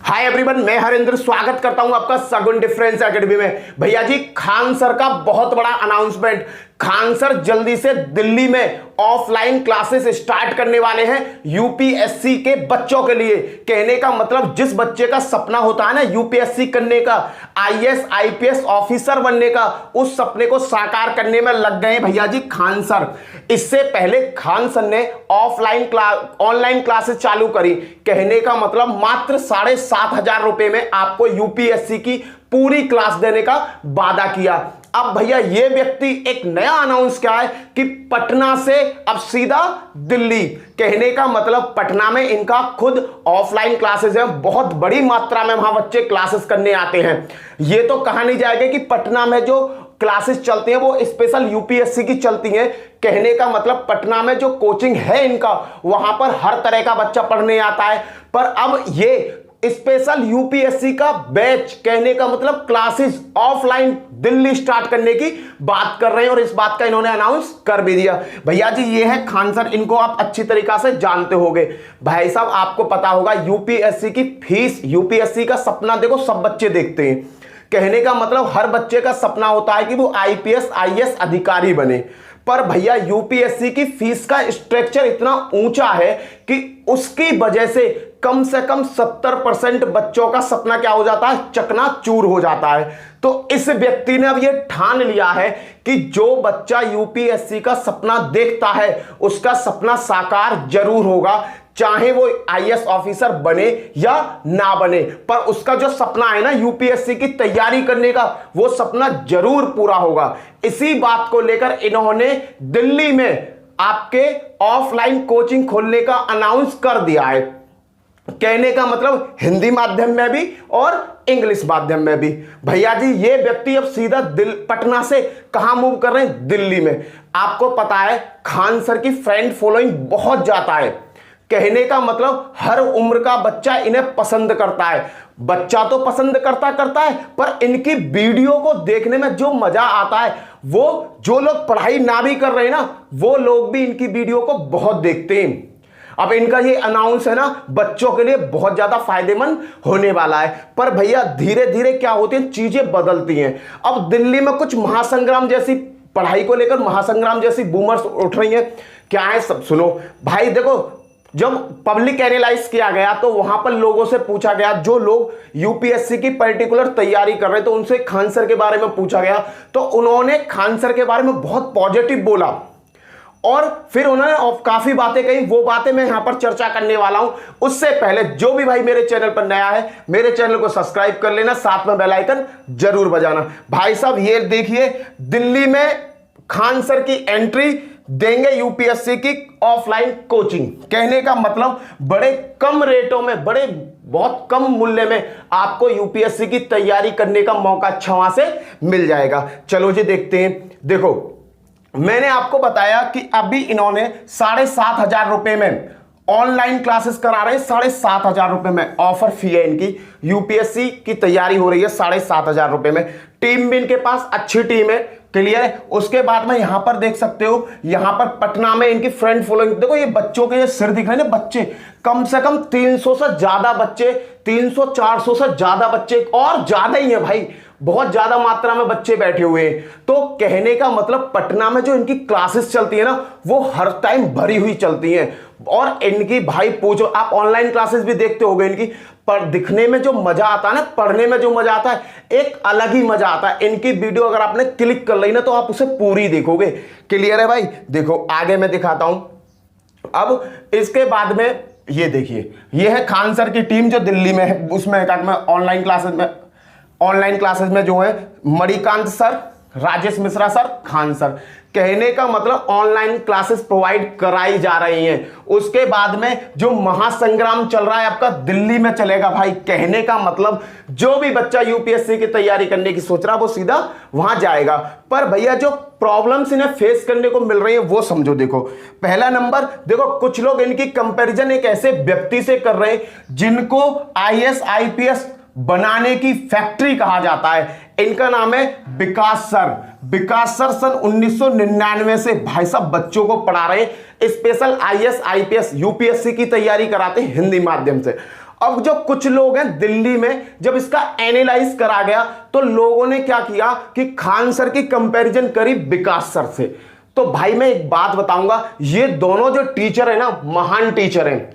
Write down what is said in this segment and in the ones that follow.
Hi everyone, मैं हरेंद्र स्वागत करता हूं आपका सगुन डिफरेंस एकेडमी में। भैया जी, खान सर का बहुत बड़ा अनाउंसमेंट। खान सर जल्दी से दिल्ली में ऑफलाइन क्लासेस स्टार्ट करने वाले हैं यूपीएससी के बच्चों के लिए। कहने का मतलब जिस बच्चे का सपना होता है ना यूपीएससी करने का, आईएएस आईपीएस ऑफिसर बनने का, उस सपने को साकार करने में लग गए भैया जी खान सर। इससे पहले खान सर ने ऑनलाइन क्लासेस चालू करी। कहने का मतलब मात्र 7,500 रुपए में आपको यूपीएससी की पूरी क्लास देने का वादा किया। अब भैया ये व्यक्ति एक नया अनाउंस क्या है कि पटना से अब सीधा दिल्ली। कहने का मतलब पटना में इनका खुद ऑफलाइन क्लासेस है, बहुत बड़ी मात्रा में वहां बच्चे क्लासेस करने आते हैं। ये तो कहा नहीं जाएगा कि पटना में जो क्लासेस चलती हैं वो स्पेशल यूपीएससी की चलती हैं। कहने का मतलब पटना में जो कोचिंग है इनका, वहां पर हर तरह का बच्चा पढ़ने आता है। पर अब ये स्पेशल यूपीएससी का बैच, कहने का मतलब क्लासेस ऑफलाइन दिल्ली स्टार्ट करने की बात कर रहे हैं और इस बात का इन्होंने अनाउंस कर भी दिया। भैया जी ये है खान सर, इनको आप अच्छी तरीका से जानते होंगे। भाई साहब आपको पता होगा यूपीएससी की फीस, यूपीएससी का सपना देखो सब बच्चे देखते हैं। कहने का मतलब हर बच्चे का सपना होता है कि वो आईपीएस आईएएस अधिकारी बने। पर भैया यूपीएससी की फीस का स्ट्रक्चर इतना ऊंचा है कि उसकी वजह से कम 70% बच्चों का सपना क्या हो जाता है, चकनाचूर हो जाता है। तो इस व्यक्ति ने अब यह ठान लिया है कि जो बच्चा यूपीएससी का सपना देखता है उसका सपना साकार जरूर होगा, चाहे वो आईएएस ऑफिसर बने या ना बने, पर उसका जो सपना है ना यूपीएससी की तैयारी करने का, वो सपना जरूर पूरा होगा। इसी बात को लेकर इन्होंने दिल्ली में आपके ऑफलाइन कोचिंग खोलने का अनाउंस कर दिया है। कहने का मतलब हिंदी माध्यम में भी और इंग्लिश माध्यम में भी। भैया जी ये व्यक्ति अब सीधा पटना से कहां मूव कर रहे हैं, दिल्ली में। आपको पता है खान सर की फ्रेंड फॉलोइंग बहुत ज्यादा है। कहने का मतलब हर उम्र का बच्चा इन्हें पसंद करता है। बच्चा तो पसंद करता है, पर इनकी वीडियो को देखने में जो मजा आता है, वो जो लोग पढ़ाई ना भी कर रहे हैं ना, वो लोग भी इनकी वीडियो को बहुत देखते हैं। अब इनका ये अनाउंस है ना बच्चों के लिए बहुत ज्यादा फायदेमंद होने वाला है। पर भैया धीरे धीरे क्या होती है, चीजें बदलती हैं। अब दिल्ली में कुछ महासंग्राम जैसी, पढ़ाई को लेकर महासंग्राम जैसी बूमर्स उठ रही हैं। क्या है सब सुनो भाई। देखो जब पब्लिक एनालाइज किया गया तो वहां पर लोगों से पूछा गया, जो लोग यूपीएससी की पर्टिकुलर तैयारी कर रहे थे उनसे खान सर के बारे में पूछा गया, तो उन्होंने खान सर के बारे में बहुत पॉजिटिव बोला और फिर उन्होंने काफी बातें कही। वो बातें मैं यहां पर चर्चा करने वाला हूं। उससे पहले जो भी भाई मेरे चैनल पर नया है, मेरे चैनल को सब्सक्राइब कर लेना, साथ में बेल आइकन जरूर बजाना। भाई साहब ये देखिए, दिल्ली में खान सर की एंट्री देंगे यूपीएससी की ऑफलाइन कोचिंग। कहने का मतलब बड़े कम रेटों में, बहुत कम मूल्य में आपको यूपीएससी की तैयारी करने का मौका छवा से मिल जाएगा। चलो जी देखते हैं। देखो मैंने आपको बताया कि अभी इन्होंने 7,500 रुपए में ऑनलाइन क्लासेस करा रहे हैं। 7,500 रुपए में ऑफर फी है इनकी। यूपीएससी की तैयारी हो रही है 7,500 रुपए में। टीम भी इनके पास अच्छी टीम है, क्लियर है। उसके बाद में यहां पर देख सकते हो, यहां पर पटना में इनकी फ्रेंड फॉलोइंग देखो। ये बच्चों के ये सिर दिख रहे हैं ना, बच्चे कम से कम 300 से ज्यादा बच्चे, 300-400 से ज्यादा बच्चे और ज्यादा ही है भाई, बहुत ज्यादा मात्रा में बच्चे बैठे हुए हैं। तो कहने का मतलब पटना में जो इनकी क्लासेस चलती है ना, वो हर टाइम भरी हुई चलती हैं। और इनकी भाई पूछो, आप ऑनलाइन क्लासेस भी देखते होंगे इनकी, पर दिखने में जो मजा आता है ना, पढ़ने में जो मजा आता है, एक अलग ही मजा आता है। इनकी वीडियो अगर आपने क्लिक कर ली ना तो आप उसे पूरी देखोगे। क्लियर है भाई। देखो आगे मैं दिखाता हूं। अब इसके बाद में ये देखिए, ये है खान सर की टीम जो दिल्ली में है। उसमें ऑनलाइन क्लासेस में जो है Manikant sir, Rajesh Mishra sir, Khan sir. कहने का मतलब ऑनलाइन क्लासेस प्रोवाइड कराई जा रही हैं। उसके बाद में जो महासंग्राम चल रहा है आपका दिल्ली में चलेगा भाई। कहने का मतलब जो भी बच्चा यूपीएससी की तैयारी करने की सोच रहा है वो सीधा वहां जाएगा। पर भैया जो प्रॉब्लम्स इन्हें फेस करने को मिल रही है वो समझो। देखो पहला नंबर, देखो कुछ लोग इनकी कंपैरिजन एक ऐसे व्यक्ति से कर रहे हैं जिनको आईएएस आईपीएस बनाने की फैक्ट्री कहा जाता है। इनका नाम है विकास सर। विकास सर सन 1999 से भाई साहब बच्चों को पढ़ा रहे हैं। स्पेशल आईएएस आईपीएस यूपीएससी की तैयारी कराते हैं हिंदी माध्यम से। अब जो कुछ लोग हैं दिल्ली में, जब इसका एनालाइज करा गया तो लोगों ने क्या किया कि खान सर की कंपैरिजन करी विकास सर से। तो भाई मैं एक बात बताऊंगा, ये दोनों जो टीचर है ना, महान टीचर हैं।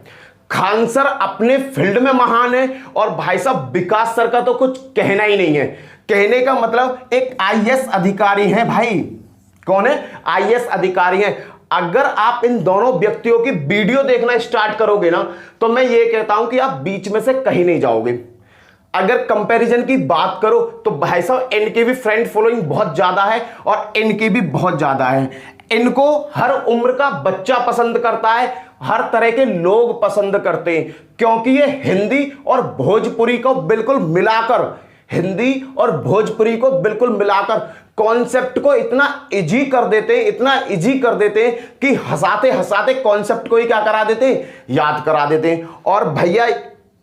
खान सर अपने फील्ड में महान है और भाई साहब विकास सर का तो कुछ कहना ही नहीं है। कहने का मतलब एक आईएएस अधिकारी है भाई। कौन है? आईएएस अधिकारी है। अगर आप इन दोनों व्यक्तियों की वीडियो देखना स्टार्ट करोगे ना, तो मैं ये कहता हूं कि आप बीच में से कहीं नहीं जाओगे। अगर कंपैरिजन की बात करो तो भाई साहब इनकी भी फ्रेंड फॉलोइंग बहुत ज्यादा है और इनकी भी बहुत ज्यादा है। इनको हर उम्र का बच्चा पसंद करता है, हर तरह के लोग पसंद करते हैं, क्योंकि ये हिंदी और भोजपुरी को बिल्कुल मिलाकर, हिंदी और भोजपुरी को बिल्कुल मिलाकर कॉन्सेप्ट को इतना इजी कर देते हैं, इतना इजी कर देते हैं कि हंसाते हंसाते कॉन्सेप्ट को ही क्या करा देते हैं, याद करा देते हैं। और भैया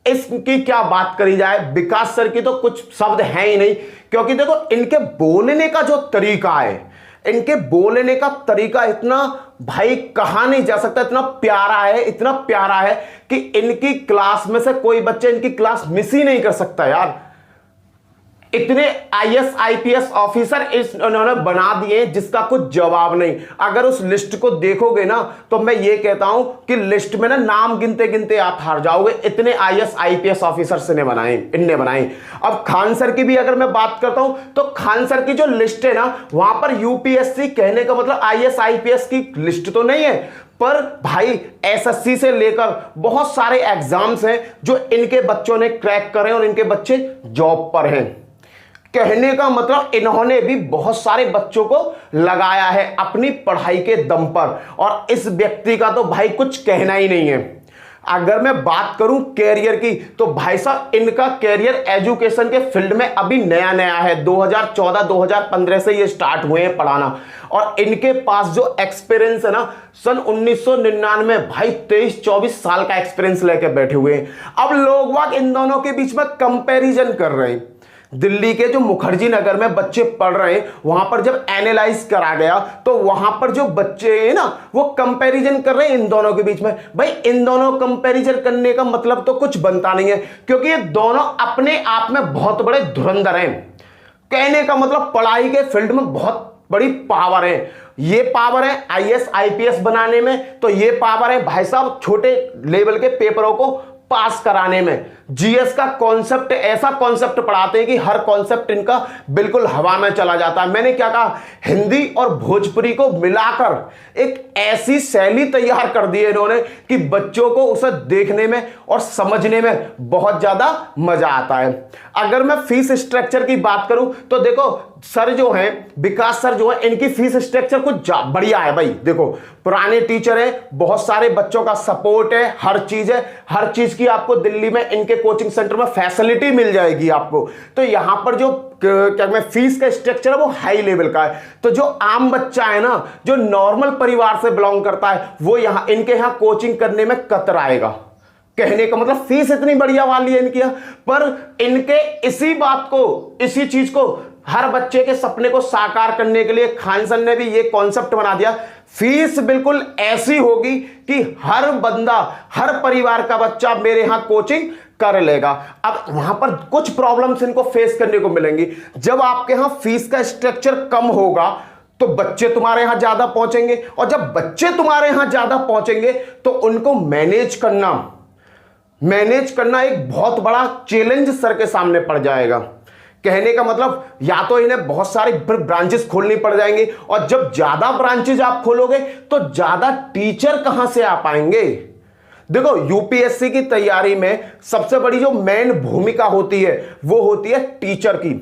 इसकी क्या बात करी जाए, विकास सर की तो कुछ शब्द हैं ही नहीं, क्योंकि देखो इनके बोलने का जो तरीका है, इनके बोलने का तरीका इतना भाई कहा नहीं जा सकता, इतना प्यारा है, इतना प्यारा है कि इनकी क्लास में से कोई बच्चा इनकी क्लास मिस ही नहीं कर सकता यार। इतने आईएएस आईपीएस ऑफिसर इन्होंने बना दिए जिसका कुछ जवाब नहीं। अगर उस लिस्ट को देखोगे ना तो मैं ये कहता हूं कि लिस्ट में ना नाम गिनते गिनते आप हार जाओगे, इतने आईएएस आईपीएस ऑफिसर्स ने बनाए, इनने बनाए। अब खान सर की भी अगर मैं बात करता हूं तो खान सर की जो लिस्ट है ना, वहां पर यूपीएससी कहने का मतलब आईएएस आईपीएस की लिस्ट तो नहीं है, पर भाई एसएससी से लेकर बहुत सारे एग्जाम्स हैं जो इनके बच्चों ने क्रैक करे और इनके बच्चे जॉब पर हैं। कहने का मतलब इन्होंने भी बहुत सारे बच्चों को लगाया है अपनी पढ़ाई के दम पर, और इस व्यक्ति का तो भाई कुछ कहना ही नहीं है। अगर मैं बात करूं कैरियर की तो भाई साहब इनका कैरियर एजुकेशन के फील्ड में अभी नया नया है। 2014-2015 से ये स्टार्ट हुए हैं पढ़ाना, और इनके पास जो एक्सपीरियंस है ना, सन 1999 भाई 23-24 साल का एक्सपीरियंस लेके बैठे हुए हैं। अब लोग वाग इन दोनों के बीच में कंपैरिजन कर रहे हैं। दिल्ली के जो मुखर्जी नगर में बच्चे पढ़ रहे हैं, वहां पर जब एनालाइज करा गया तो वहां पर जो बच्चे हैं ना, वो कंपैरिजन कर रहे हैं इन दोनों के बीच में। भाई इन दोनों कंपैरिजन करने का मतलब तो कुछ बनता नहीं है, क्योंकि ये दोनों अपने आप में बहुत बड़े धुरंधर हैं। कहने का मतलब पढ़ाई के फील्ड में बहुत बड़ी पावर है। ये पावर है आईएएस आईपीएस बनाने में, तो ये पावर है भाई साहब छोटे लेवल के पेपरों को पास कराने में। जीएस का कॉन्सेप्ट ऐसा कॉन्सेप्ट पढ़ाते हैं कि हर कॉन्सेप्ट इनका बिल्कुल हवा में चला जाता है। मैंने क्या कहा, हिंदी और भोजपुरी को मिलाकर एक ऐसी शैली तैयार कर दी है इन्होंने कि बच्चों को उसे देखने में और समझने में बहुत ज्यादा मजा आता है। अगर मैं फीस स्ट्रक्चर की बात करूं तो देखो सर जो हैं, विकास सर जो है, इनकी फीस स्ट्रक्चर कुछ बढ़िया है भाई। देखो पुराने टीचर है, बहुत सारे बच्चों का सपोर्ट है, हर चीज है, हर चीज की आपको दिल्ली में इनके कोचिंग सेंटर में फैसिलिटी मिल जाएगी आपको। तो यहां पर जो क्या मैं फीस का स्ट्रक्चर है वो हाई लेवल का है। तो जो आम बच्चा है ना, जो नॉर्मल परिवार से बिलोंग करता है, वो यहां इनके यहां कोचिंग करने में कतराएगा। कहने का मतलब फीस इतनी बढ़िया वाली है इनकी, पर इनके इसी बात को, इसी चीज को, हर बच्चे के सपने को साकार करने के लिए खान सर ने भी ये कॉन्सेप्ट बना दिया। फीस बिल्कुल ऐसी होगी कि हर बंदा, हर परिवार का बच्चा मेरे यहां कोचिंग कर लेगा। अब वहां पर कुछ प्रॉब्लम्स इनको फेस करने को मिलेंगी। जब आपके यहां फीस का स्ट्रक्चर कम होगा तो बच्चे तुम्हारे यहां ज्यादा पहुंचेंगे, और जब बच्चे तुम्हारे यहां ज्यादा पहुंचेंगे तो उनको मैनेज करना एक बहुत बड़ा चैलेंज सर के सामने पड़ जाएगा। कहने का मतलब या तो इन्हें बहुत सारी ब्रांचेस खोलनी पड़ जाएंगी, और जब ज्यादा ब्रांचेस आप खोलोगे तो ज्यादा टीचर कहां से आ पाएंगे। देखो यूपीएससी की तैयारी में सबसे बड़ी जो मेन भूमिका होती है वो होती है टीचर की।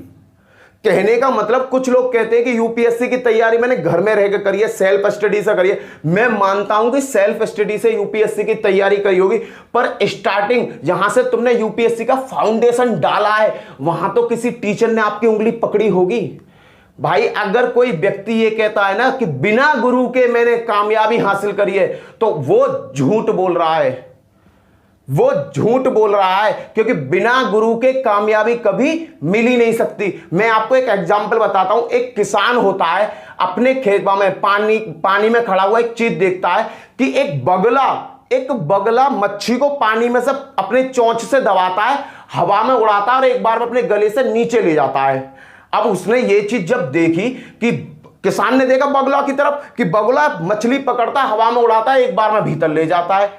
कहने का मतलब कुछ लोग कहते हैं कि यूपीएससी की तैयारी मैंने घर में रहकर करी है, सेल्फ स्टडी से करी है। मैं मानता हूं कि सेल्फ स्टडी से यूपीएससी की तैयारी करी होगी, पर स्टार्टिंग जहां से तुमने यूपीएससी का फाउंडेशन डाला है वहां तो किसी टीचर ने आपकी उंगली पकड़ी होगी। भाई अगर कोई व्यक्ति ये कहता है ना कि बिना गुरु के मैंने कामयाबी हासिल करी है, तो वो झूठ बोल रहा है, वो झूठ बोल रहा है, क्योंकि बिना गुरु के कामयाबी कभी मिल ही नहीं सकती। मैं आपको एक एग्जांपल बताता हूं। एक किसान होता है, अपने खेत में पानी में खड़ा हुआ एक चीज देखता है कि एक बगला एक बगला मच्छी को पानी में से अपने चोंच से दबाता है, हवा में उड़ाता है और एक बार में अपने गले से नीचे ले जाता है। अब उसने ये चीज जब देखी कि किसान ने देखा बगुला की तरफ कि बगुला मछली पकड़ता है, हवा में उड़ाता है, एक बार में भीतर ले जाता है,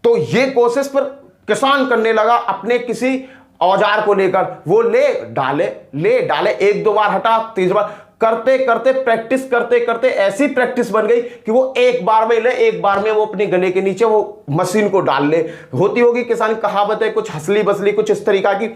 तो ये कोशिश फिर किसान करने लगा अपने किसी औजार को लेकर। वो ले डाले, एक दो बार हटा, तीसरी बार, करते करते प्रैक्टिस करते करते ऐसी प्रैक्टिस बन गई कि वो एक बार में ले, एक बार में वो अपने गले के नीचे वो मशीन को डाल ले। होती होगी किसान कहावत है कुछ हंसली बसली कुछ इस तरीका की।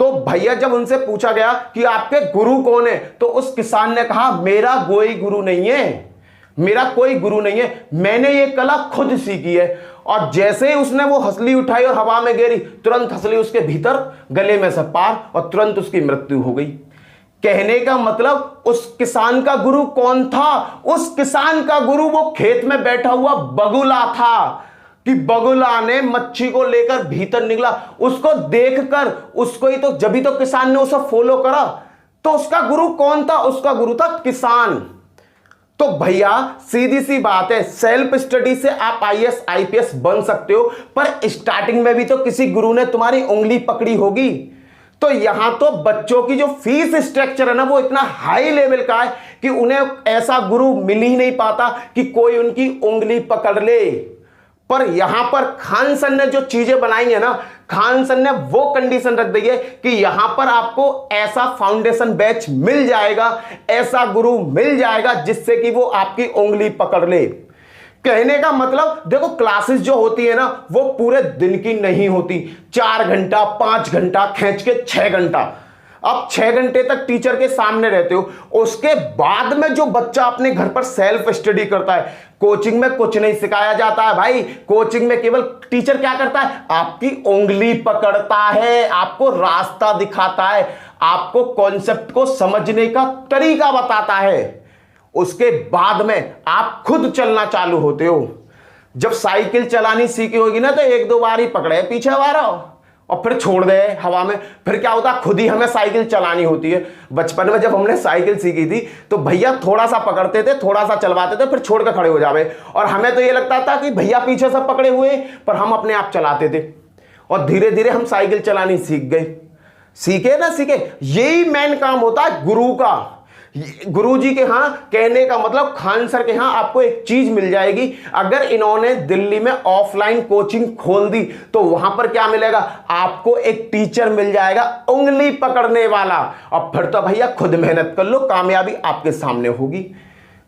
तो भैया जब उनसे पूछा गया कि आपके गुरु कौन है, तो उस किसान ने कहा मेरा कोई गुरु नहीं है, मेरा कोई गुरु नहीं है, मैंने ये कला खुद सीखी है। और जैसे ही उसने वो हंसली उठाई और हवा में गिरी, तुरंत हंसली उसके भीतर गले में से पार और तुरंत उसकी मृत्यु हो गई। कहने का मतलब उस किसान का गुरु कौन था? उस किसान का गुरु वो खेत में बैठा हुआ बगुला था कि बगुला ने मच्छी को लेकर भीतर निकला। उसको देखकर उसको ही तो, जब ही तो किसान ने उसे फॉलो करा। तो उसका गुरु कौन था? उसका गुरु था किसान। तो भैया सीधी सी बात है, सेल्फ स्टडी से आप आईएएस आईपीएस बन सकते हो, पर स्टार्टिंग में भी तो किसी गुरु ने तुम्हारी उंगली पकड़ी होगी। तो यहां तो बच्चों की जो फीस स्ट्रक्चर है ना, वो इतना हाई लेवल का है कि उन्हें ऐसा गुरु मिल ही नहीं पाता कि कोई उनकी उंगली पकड़ ले। पर यहां पर खान सर ने जो चीजें बनाई है ना, खान सर ने वो कंडीशन रख दी है कि यहां पर आपको ऐसा फाउंडेशन बैच मिल जाएगा, ऐसा गुरु मिल जाएगा जिससे कि वो आपकी उंगली पकड़ ले। कहने का मतलब देखो, क्लासेस जो होती है ना, वो पूरे दिन की नहीं होती, 4 घंटा 5 घंटा खींच के 6 घंटा। अब 6 घंटे तक टीचर के सामने रहते हो, उसके बाद में जो बच्चा अपने घर पर सेल्फ स्टडी करता है, कोचिंग में कुछ नहीं सिखाया जाता है भाई। कोचिंग में केवल टीचर क्या करता है? आपकी उंगली पकड़ता है, आपको रास्ता दिखाता है, आपको कॉन्सेप्ट को समझने का तरीका बताता है। उसके बाद में आप खुद चलना चालू होते हो। जब साइकिल चलानी सीखी होगी ना, तो 1-2 बार ही पकड़े पीछे वाला और फिर छोड़ दे हवा में, फिर क्या होता, खुद ही हमें साइकिल चलानी होती है। बचपन में जब हमने साइकिल सीखी थी तो भैया थोड़ा सा पकड़ते थे, थोड़ा सा चलवाते थे, फिर छोड़ कर खड़े हो जावे, और हमें तो ये लगता था कि भैया पीछे से पकड़े हुए, पर हम अपने आप चलाते थे और धीरे धीरे हम साइकिल चलानी सीख गए। सीखे ना सीखे, यही मेन काम होता है गुरु का। गुरुजी के यहां, कहने का मतलब खान सर के यहां आपको एक चीज मिल जाएगी। अगर इन्होंने दिल्ली में ऑफलाइन कोचिंग खोल दी तो वहां पर क्या मिलेगा? आपको एक टीचर मिल जाएगा उंगली पकड़ने वाला, और फिर तो भैया खुद मेहनत कर लो, कामयाबी आपके सामने होगी।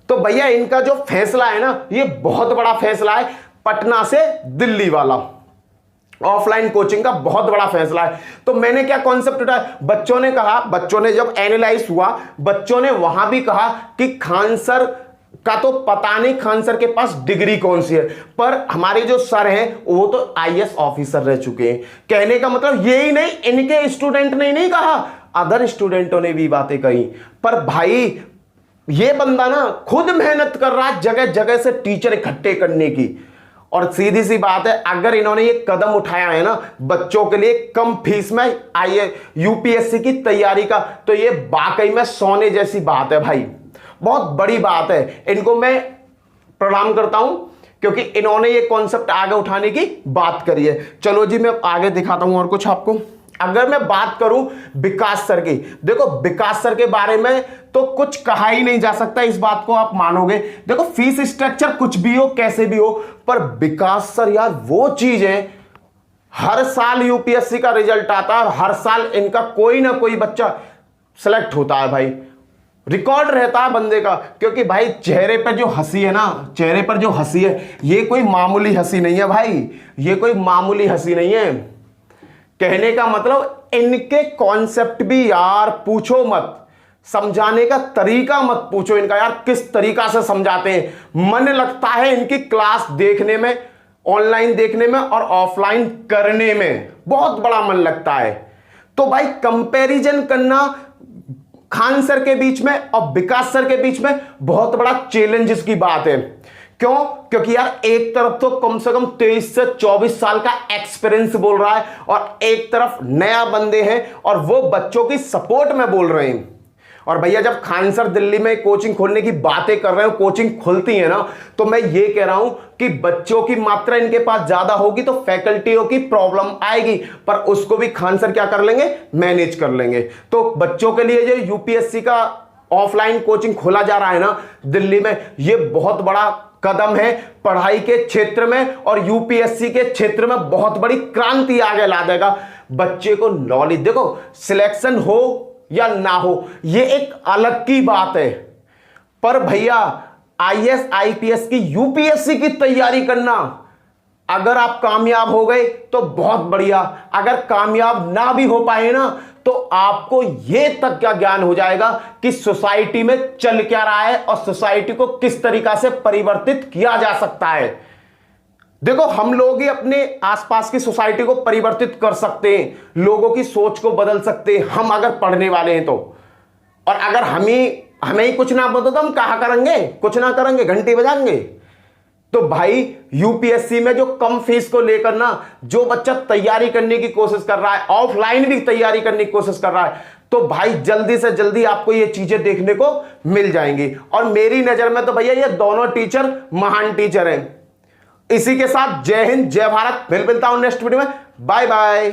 तो भैया इनका जो फैसला है ना, ये बहुत बड़ा फैसला है, पटना से दिल्ली वाला ऑफलाइन कोचिंग का बहुत बड़ा फैसला है। तो मैंने क्या कॉन्सेप्ट उठाया, बच्चों ने कहा, बच्चों ने जब एनालाइज हुआ, बच्चों ने वहां भी कहा कि खान सर का तो पता नहीं खान सर के पास डिग्री कौन सी है, पर हमारे जो सर हैं वो तो आईएएस ऑफिसर रह चुके हैं। कहने का मतलब यही नहीं, इनके स्टूडेंट ने नहीं कहा, अदर स्टूडेंटों ने भी बातें कही। पर भाई ये बंदा ना खुद मेहनत कर रहा है जगह जगह से टीचर इकट्ठे करने की। और सीधी सी बात है, अगर इन्होंने ये कदम उठाया है ना बच्चों के लिए कम फीस में आईए यूपीएससी की तैयारी का, तो ये वाकई में सोने जैसी बात है भाई, बहुत बड़ी बात है। इनको मैं प्रणाम करता हूं क्योंकि इन्होंने ये कॉन्सेप्ट आगे उठाने की बात करी है। चलो जी मैं आगे दिखाता हूं और कुछ आपको। अगर मैं बात करूं विकास सर की, देखो विकास सर के बारे में तो कुछ कहा ही नहीं जा सकता, इस बात को आप मानोगे। देखो फीस स्ट्रक्चर कुछ भी हो कैसे भी हो, पर विकास सर यार वो चीज है, हर साल यूपीएससी का रिजल्ट आता है, हर साल इनका कोई ना कोई बच्चा सिलेक्ट होता है भाई, रिकॉर्ड रहता है बंदे का। क्योंकि भाई चेहरे पर जो हंसी है ना, चेहरे पर जो हंसी है, ये कोई मामूली हंसी नहीं है भाई, ये कोई मामूली हंसी नहीं है। कहने का मतलब इनके कॉन्सेप्ट भी यार पूछो मत, समझाने का तरीका मत पूछो इनका, यार किस तरीका से समझाते हैं, मन लगता है इनकी क्लास देखने में, ऑनलाइन देखने में और ऑफलाइन करने में बहुत बड़ा मन लगता है। तो भाई कंपैरिजन करना खान सर के बीच में और विकास सर के बीच में बहुत बड़ा चैलेंजेस की बात है। क्यों? क्योंकि यार एक तरफ तो कम से कम 23 से 24 साल का एक्सपीरियंस बोल रहा है और एक तरफ नया बंदे हैं और वो बच्चों की सपोर्ट में बोल रहे हैं। और भैया जब खान सर दिल्ली में कोचिंग खोलने की बातें कर रहे हो, कोचिंग खुलती है ना, तो मैं ये कह रहा हूं कि बच्चों की मात्रा इनके पास ज्यादा होगी तो फैकल्टियों की प्रॉब्लम आएगी, पर उसको भी खान सर क्या कर लेंगे, मैनेज कर लेंगे। तो बच्चों के लिए जो यूपीएससी का ऑफलाइन कोचिंग खोला जा रहा है ना दिल्ली में, ये बहुत बड़ा कदम है पढ़ाई के क्षेत्र में, और यूपीएससी के क्षेत्र में बहुत बड़ी क्रांति आगे ला देगा। बच्चे को नॉलेज, देखो सिलेक्शन हो या ना हो ये एक अलग की बात है, पर भैया आईएएस आईपीएस की यूपीएससी की तैयारी करना, अगर आप कामयाब हो गए तो बहुत बढ़िया, अगर कामयाब ना भी हो पाए ना तो आपको यह तक क्या ज्ञान हो जाएगा कि सोसाइटी में चल क्या रहा है और सोसाइटी को किस तरीका से परिवर्तित किया जा सकता है। देखो हम लोग ही अपने आसपास की सोसाइटी को परिवर्तित कर सकते हैं, लोगों की सोच को बदल सकते हैं, हम अगर पढ़ने वाले हैं तो। और अगर हमें ही कुछ ना बदलो तो हम कहा करेंगे, कुछ ना करेंगे, घंटी बजाएंगे। तो भाई यूपीएससी में जो कम फीस को लेकर ना जो बच्चा तैयारी करने की कोशिश कर रहा है, ऑफलाइन भी तैयारी करने की कोशिश कर रहा है, तो भाई जल्दी से जल्दी आपको ये चीजें देखने को मिल जाएंगी। और मेरी नजर में तो भैया ये दोनों टीचर महान टीचर हैं। इसी के साथ जय हिंद जय भारत, मिलता हूं नेक्स्ट वीडियो में, बाय बाय।